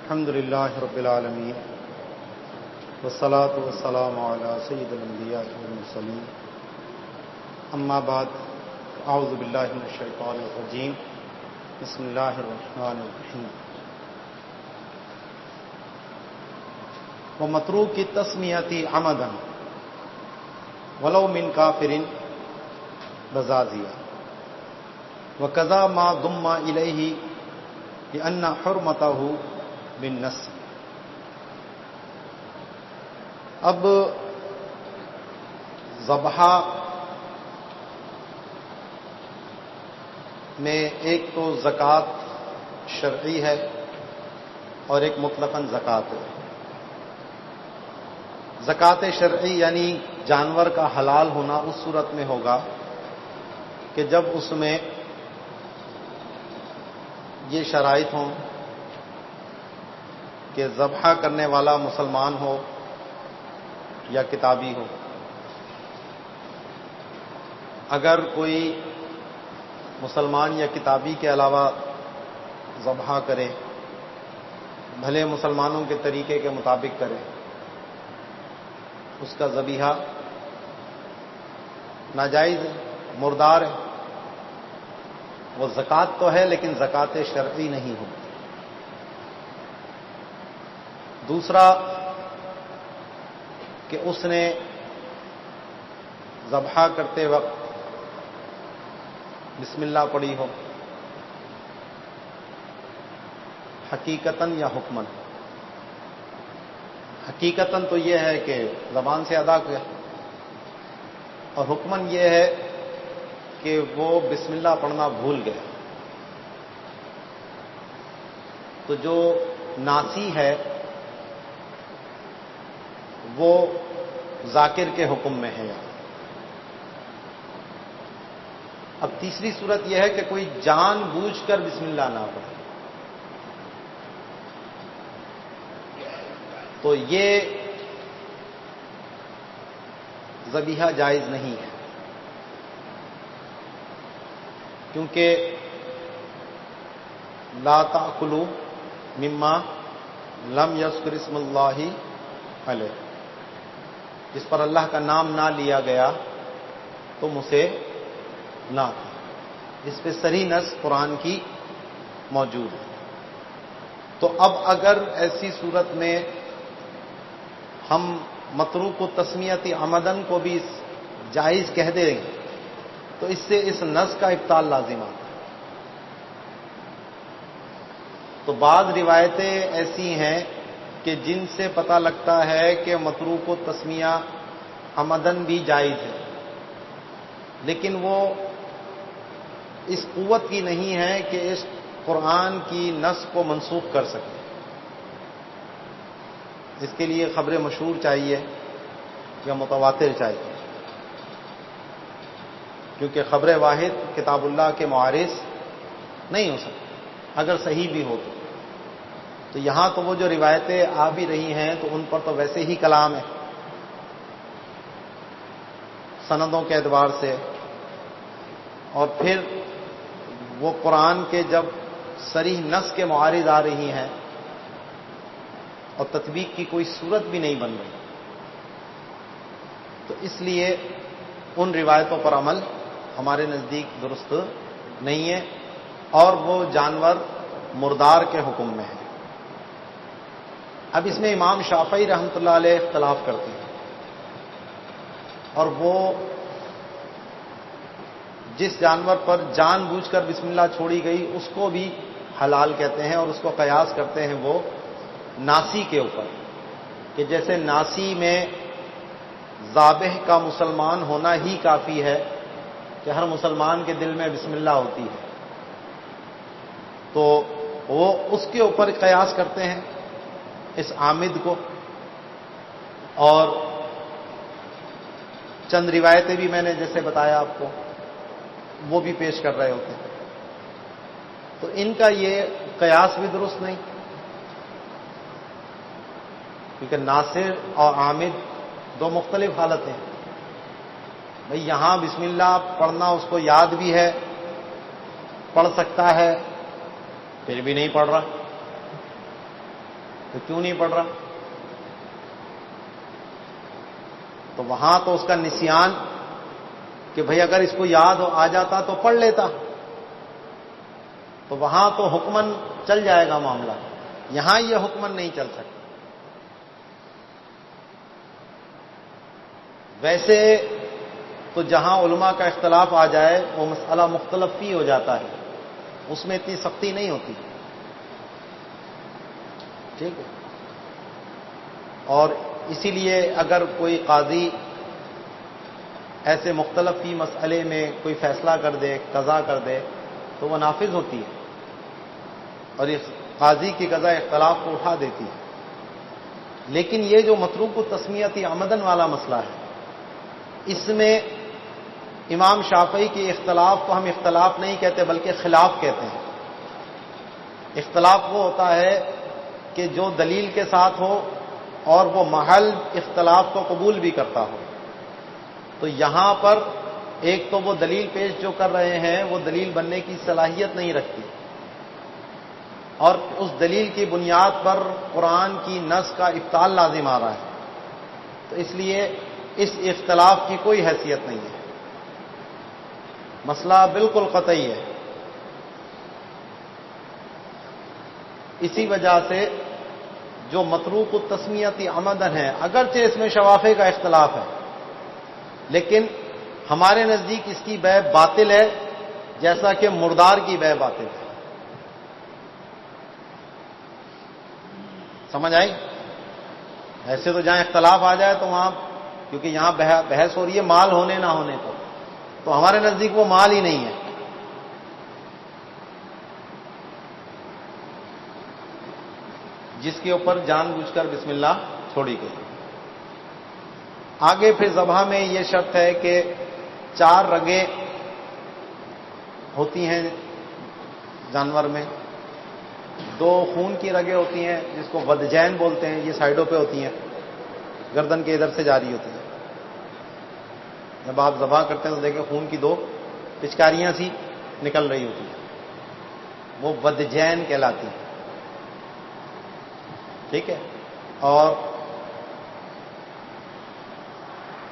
الحمد للہ رب العالمین والصلاة والسلام علی سید الانبیاء والمرسلین اما بعد اعوذ باللہ من الشیطان الرجیم بسم اللہ الرحمن الرحیم ومتروک التسمیۃ عمدا ولو من کافر بزازیہ وکذا ما ضم الیہ لأن حرمتہ بالنص۔ اب ذبح میں ایک تو زکوٰۃ شرعی ہے اور ایک مطلقاً زکوٰۃ ہے۔ زکوٰۃ شرعی یعنی جانور کا حلال ہونا اس صورت میں ہوگا کہ جب اس میں یہ شرائط ہوں کہ ذبح کرنے والا مسلمان ہو یا کتابی ہو۔ اگر کوئی مسلمان یا کتابی کے علاوہ ذبح کرے، بھلے مسلمانوں کے طریقے کے مطابق کرے، اس کا ذبیحہ ناجائز ہے، مردار ہے۔ وہ زکوٰۃ تو ہے لیکن زکوٰۃ شرعی نہیں ہو۔ دوسرا کہ اس نے ذبح کرتے وقت بسم اللہ پڑھی ہو، حقیقتاً یا حکماً۔ حقیقتاً تو یہ ہے کہ زبان سے ادا کیا، اور حکماً یہ ہے کہ وہ بسم اللہ پڑھنا بھول گیا۔ تو جو ناسی ہے وہ ذاکر کے حکم میں ہے۔ اب تیسری صورت یہ ہے کہ کوئی جان بوجھ کر بسم اللہ نہ پڑھے، تو یہ ذبیحہ جائز نہیں ہے، کیونکہ لا تأکلوا مما لم یذکر اسم اللہ علیہ، جس پر اللہ کا نام نہ لیا گیا تم اسے نہ کھاؤ۔ اس پہ صریح نص قرآن کی موجود ہے۔ تو اب اگر ایسی صورت میں ہم متروک التسمیۃ عمدن کو بھی جائز کہہ دیں گے تو اس سے اس نص کا ابطال لازم آتا ہے۔ تو بعض روایتیں ایسی ہیں کہ جن سے پتہ لگتا ہے کہ متروک التسمیہ عمدن بھی جائز ہے، لیکن وہ اس قوت کی نہیں ہے کہ اس قرآن کی نص کو منسوخ کر سکے۔ اس کے لیے خبر مشہور چاہیے یا متواتر چاہیے، کیونکہ خبر واحد کتاب اللہ کے معارض نہیں ہو سکتی اگر صحیح بھی ہو تو یہاں تو وہ جو روایتیں آ بھی رہی ہیں تو ان پر تو ویسے ہی کلام ہے سندوں کے اعتبار سے، اور پھر وہ قرآن کے جب صریح نص کے معارض آ رہی ہیں اور تطبیق کی کوئی صورت بھی نہیں بن رہی، تو اس لیے ان روایتوں پر عمل ہمارے نزدیک درست نہیں ہے، اور وہ جانور مردار کے حکم میں ہے۔ اب اس میں امام شافعی رحمۃ اللہ علیہ اختلاف کرتے ہیں، اور وہ جس جانور پر جان بوجھ کر بسم اللہ چھوڑی گئی اس کو بھی حلال کہتے ہیں، اور اس کو قیاس کرتے ہیں وہ ناسی کے اوپر، کہ جیسے ناسی میں ذابح کا مسلمان ہونا ہی کافی ہے کہ ہر مسلمان کے دل میں بسم اللہ ہوتی ہے، تو وہ اس کے اوپر قیاس کرتے ہیں اس عامد کو، اور چند روایتیں بھی میں نے جیسے بتایا آپ کو وہ بھی پیش کر رہے ہوتے ہیں۔ تو ان کا یہ قیاس بھی درست نہیں، کیونکہ ناصر اور عامد دو مختلف حالتیں ہیں۔ بھئی یہاں بسم اللہ پڑھنا اس کو یاد بھی ہے، پڑھ سکتا ہے، پھر بھی نہیں پڑھ رہا، تو کیوں نہیں پڑھ رہا؟ تو وہاں تو اس کا نسیان کہ بھئی اگر اس کو یاد آ جاتا تو پڑھ لیتا، تو وہاں تو حکمن چل جائے گا معاملہ، یہاں یہ حکمن نہیں چل سکتا۔ ویسے تو جہاں علماء کا اختلاف آ جائے وہ مسئلہ مختلف فی ہو جاتا ہے، اس میں اتنی سختی نہیں ہوتی، ٹھیک ہے۔ اور اسی لیے اگر کوئی قاضی ایسے مختلف فی مسئلے میں کوئی فیصلہ کر دے، قضا کر دے، تو وہ نافذ ہوتی ہے اور اس قاضی کی قضا اختلاف کو اٹھا دیتی ہے۔ لیکن یہ جو متروک التسمیۃ عمدن والا مسئلہ ہے، اس میں امام شافعی کے اختلاف کو ہم اختلاف نہیں کہتے بلکہ خلاف کہتے ہیں۔ اختلاف وہ ہوتا ہے کہ جو دلیل کے ساتھ ہو اور وہ محل اختلاف کو قبول بھی کرتا ہو۔ تو یہاں پر ایک تو وہ دلیل پیش جو کر رہے ہیں وہ دلیل بننے کی صلاحیت نہیں رکھتی، اور اس دلیل کی بنیاد پر قرآن کی نص کا ابطال لازم آ رہا ہے، تو اس لیے اس اختلاف کی کوئی حیثیت نہیں ہے، مسئلہ بالکل قطعی ہے۔ اسی وجہ سے جو متروک التسمیۃ عمدن ہے، اگرچہ اس میں شوافع کا اختلاف ہے، لیکن ہمارے نزدیک اس کی بیع باطل ہے، جیسا کہ مردار کی بیع باطل ہے۔ سمجھ آئی؟ ایسے تو جہاں اختلاف آ جائے تو وہاں، کیونکہ یہاں بحث ہو رہی ہے مال ہونے نہ ہونے پر، تو ہمارے نزدیک وہ مال ہی نہیں ہے۔ جس کے اوپر جان بوجھ کر بسم اللہ چھوڑی گئی۔ آگے پھر ذبح میں یہ شرط ہے کہ 4 رگیں ہوتی ہیں جانور میں، 2 خون کی رگیں ہوتی ہیں جس کو ودجین بولتے ہیں، یہ سائڈوں پہ ہوتی ہیں، گردن کے ادھر سے جاری ہوتی ہیں۔ جب آپ ذبح کرتے ہیں تو دیکھیں خون کی 2 پچکاریاں سی نکل رہی ہوتی ہیں، وہ ودجین کہلاتی ہیں، ٹھیک ہے۔ اور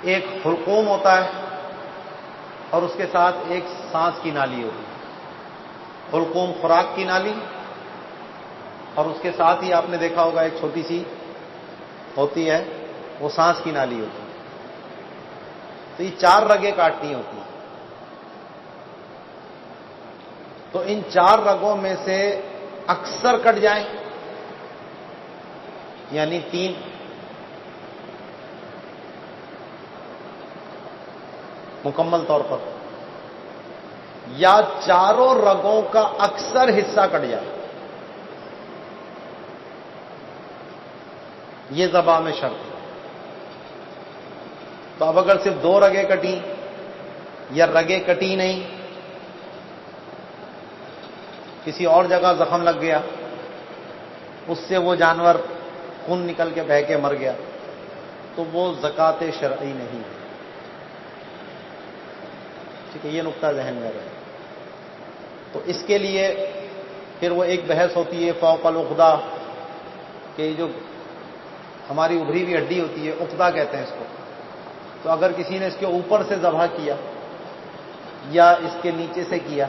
ایک حلقوم ہوتا ہے اور اس کے ساتھ ایک سانس کی نالی ہوتی ہے۔ حلقوم خوراک کی نالی، اور اس کے ساتھ ہی آپ نے دیکھا ہوگا ایک چھوٹی سی ہوتی ہے، وہ سانس کی نالی ہوتی ہے۔ تو یہ 4 رگیں کاٹنی ہوتی ہیں۔ تو ان 4 رگوں میں سے اکثر کٹ جائیں، یعنی 3، مکمل طور پر، یا 4 رگوں کا اکثر حصہ کٹ جائے، یہ ذبح میں شرط ہے۔ تو اب اگر صرف 2 رگیں کٹی یا رگیں کٹی نہیں، کسی اور جگہ زخم لگ گیا، اس سے وہ جانور خون نکل کے بہہ کے مر گیا، تو وہ زکوٰۃ شرعی نہیں ہے، ٹھیک ہے، یہ نقطہ ذہن میں رہے۔ تو اس کے لیے پھر وہ ایک بحث ہوتی ہے فوق العقدہ، کہ جو ہماری ابھری ہوئی ہڈی ہوتی ہے، عقدہ کہتے ہیں اس کو، تو اگر کسی نے اس کے اوپر سے ذبح کیا یا اس کے نیچے سے کیا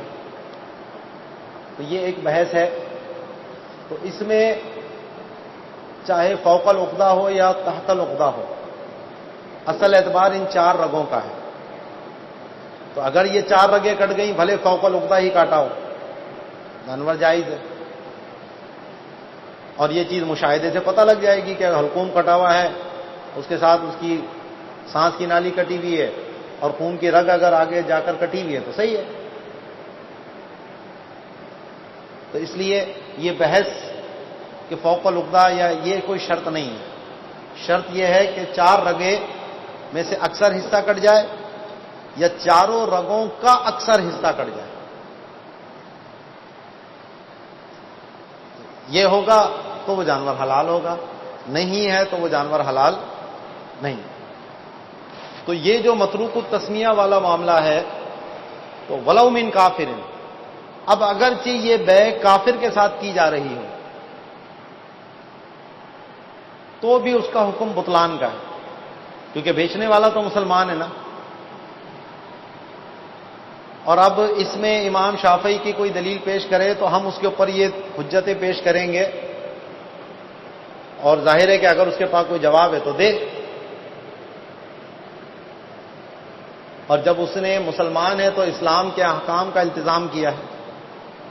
تو یہ ایک بحث ہے۔ تو اس میں چاہے فوق العقدہ ہو یا تحت العقدہ ہو، اصل اعتبار ان 4 رگوں کا ہے۔ تو اگر یہ 4 رگیں کٹ گئیں، بھلے فوق العقدہ ہی کاٹا ہو، جانور جائز ہے۔ اور یہ چیز مشاہدے سے پتہ لگ جائے گی کہ حلقوم کٹا ہوا ہے، اس کے ساتھ اس کی سانس کی نالی کٹی ہوئی ہے، اور خون کی رگ اگر آگے جا کر کٹی ہوئی ہے تو صحیح ہے۔ تو اس لیے یہ بحث کہ فوق العقدہ یا یہ کوئی شرط نہیں ہے، شرط یہ ہے کہ 4 رگیں میں سے اکثر حصہ کٹ جائے یا 4 رگوں کا اکثر حصہ کٹ جائے، یہ ہوگا تو وہ جانور حلال ہوگا، نہیں ہے تو وہ جانور حلال نہیں۔ تو یہ جو متروک التسمیہ والا معاملہ ہے، تو ولو من کافر، اب اگرچہ یہ بیع کافر کے ساتھ کی جا رہی ہو، تو بھی اس کا حکم بطلان کا ہے، کیونکہ بیچنے والا تو مسلمان ہے نا۔ اور اب اس میں امام شافعی کی کوئی دلیل پیش کرے تو ہم اس کے اوپر یہ حجتیں پیش کریں گے، اور ظاہر ہے کہ اگر اس کے پاس کوئی جواب ہے تو دے۔ اور جب اس نے مسلمان ہے تو اسلام کے احکام کا التزام کیا ہے،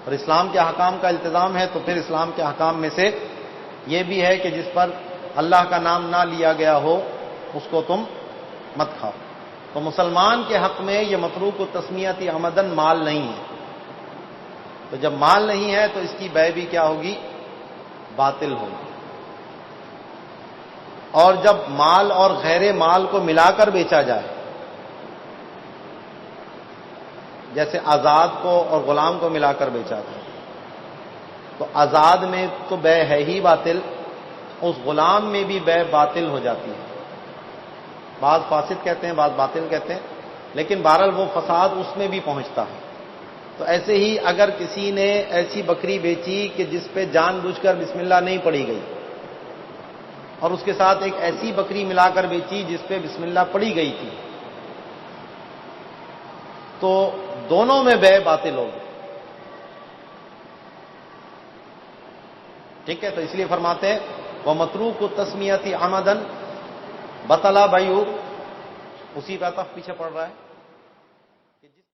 اور اسلام کے احکام کا التزام ہے تو پھر اسلام کے احکام میں سے یہ بھی ہے کہ جس پر اللہ کا نام نہ لیا گیا ہو اس کو تم مت کھاؤ۔ تو مسلمان کے حق میں یہ متروک التسمیۃ عمدن مال نہیں ہے، تو جب مال نہیں ہے تو اس کی بے بھی کیا ہوگی؟ باطل ہوگی۔ اور جب مال اور غیر مال کو ملا کر بیچا جائے، جیسے آزاد کو اور غلام کو ملا کر بیچا جائے، تو آزاد میں تو بے ہے ہی باطل، اس غلام میں بھی بے باطل ہو جاتی ہے۔ بعض فاسد کہتے ہیں، بعض باطل کہتے ہیں، لیکن بہرحال وہ فساد اس میں بھی پہنچتا ہے۔ تو ایسے ہی اگر کسی نے ایسی بکری بیچی کہ جس پہ جان بوجھ کر بسم اللہ نہیں پڑھی گئی، اور اس کے ساتھ ایک ایسی بکری ملا کر بیچی جس پہ بسم اللہ پڑھی گئی تھی، تو دونوں میں بے باطل ہوگی۔ ٹھیک ہے، تو اس لیے فرماتے ہیں وہ متروک التسمیۃ عمدن بطلا بیعہ، اسی کا تف پیچھے پڑ رہا ہے۔